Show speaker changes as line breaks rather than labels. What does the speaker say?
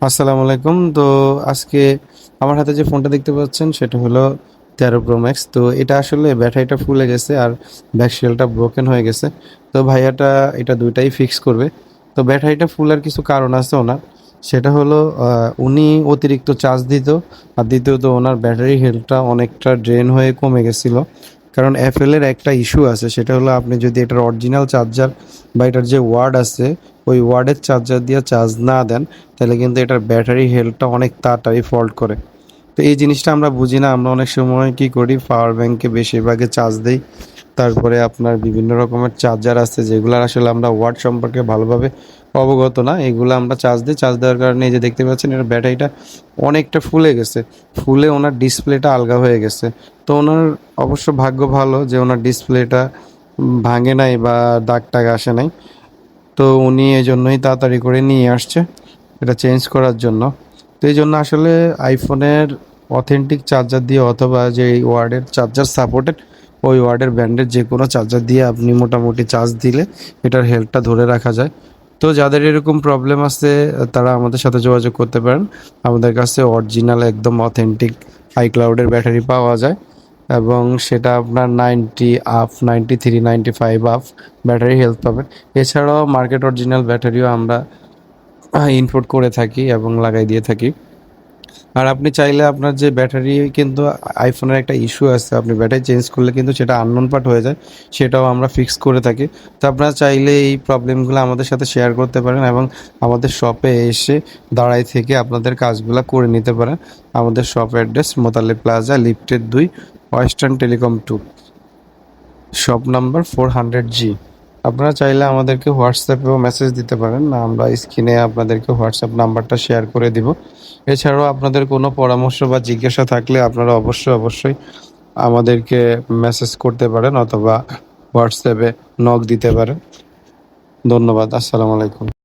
আসসালামু আলাইকুম। তো আজকে আমার হাতে যে ফোনটা দেখতে পাচ্ছেন সেটা হলো 13 প্রো ম্যাক্স। তো এটা আসলে ব্যাটারিটা ফুলে গেছে আর ব্যাক শেলটা ব্রোকেন হয়ে গেছে। তো ভাইয়াটা এটা দুইটাই ফিক্স করবে। তো ব্যাটারিটা ফুলার কিছু কারণ আছে ওনার। সেটা হলো উনি অতিরিক্ত চার্জ দিত, আর দ্বিতীয়ত ওনার ব্যাটারি হেলথটা অনেকটা ড্রেন হয়ে কমে গেছিলো। কারণ এফএল এর একটা ইস্যু আছে, সেটা হলো আপনি যদি এটার অরিজিনাল চার্জার বা এটার যে ওয়ার্ড আছে ওই ওয়ার্ডের চার্জার দিয়ে চার্জ না দেন, তাহলে কিন্তু এটার ব্যাটারি হেলথটা অনেক তাড়াতাড়ি ফল্ট করে। তো এই জিনিসটা আমরা বুঝি না, আমরা অনেক সময় কি করি, পাওয়ার ব্যাংকে বেশিরভাগে চার্জ দেই। তারপরে আপনার বিভিন্ন রকমের চার্জার আছে যেগুলোর আসলে আমরা ওয়ার্ড সম্পর্কে ভালোভাবে অবগত না, এগুলো আমরা চার্জ দিই। চার্জ দেওয়ার কারণে এই যে দেখতে পাচ্ছেন এর ব্যাটারিটা অনেকটা ফুলে গেছে, ফুলে ওনার ডিসপ্লেটা আলগা হয়ে গেছে। তো ওনার অবশ্য ভাগ্য ভালো যে ওনার ডিসপ্লেটা ভাঙে নাই বা দাগ টাগ আসে নাই। তো উনি এই জন্যই তাড়াতাড়ি করে নিয়ে আসছে এটা চেঞ্জ করার জন্য। তো এই জন্য আসলে আইফোনের অথেন্টিক চার্জার দিয়ে অথবা যে ওয়ার্ডের চার্জার সাপোর্টেড ওই ওয়ার্ডের ব্র্যান্ডের যে কোনো চার্জার দিয়ে আপনি মোটামুটি চার্জ দিলে এটার হেলথটা ধরে রাখা যায়। তো যাদের এরকম প্রবলেম আছে তারা আমাদের সাথে যোগাযোগ করতে পারেন। আমাদের কাছে অরিজিনাল একদম অথেন্টিক আইক্লাউডের ব্যাটারি পাওয়া যায়, এবং সেটা আপনার 90 আপ, 93, 95 আপ ব্যাটারি হেলথ পাবেন। এছাড়াও মার্কেট অরিজিনাল ব্যাটারিও আমরা ইনপুট করে থাকি এবং লাগাই দিয়ে থাকি। আর আপনি চাইলে আপনার যে ব্যাটারি, কিন্তু আইফোনের একটা ইস্যু আছে, আপনি ব্যাটারি চেঞ্জ করলে কিন্তু সেটা আননোন পার্ট হয়ে যায়, সেটাও আমরা ফিক্স করে থাকি। তো আপনারা চাইলে এই প্রবলেমগুলো আমাদের সাথে শেয়ার করতে পারেন এবং আমাদের শপে এসে দাঁড়াই থেকে আপনাদের কাজগুলো করে নিতে পারেন। আমাদের শপ অ্যাড্রেস মোতালেব প্লাজা, লিফটের 2, western telecom 2, shop number 400G। আপনারা চাইলে আমাদেরকে হোয়াটসঅ্যাপেও মেসেজ দিতে পারেন, আমরা স্ক্রিনে আপনাদেরকে হোয়াটসঅ্যাপ নাম্বারটা শেয়ার করে দিব। এছাড়াও আপনাদের কোনো পরামর্শ বা জিজ্ঞাসা থাকলে আপনারা অবশ্যই আমাদেরকে মেসেজ করতে পারেন অথবা হোয়াটসঅ্যাপে নক দিতে পারেন। ধন্যবাদ। আসসালামু আলাইকুম।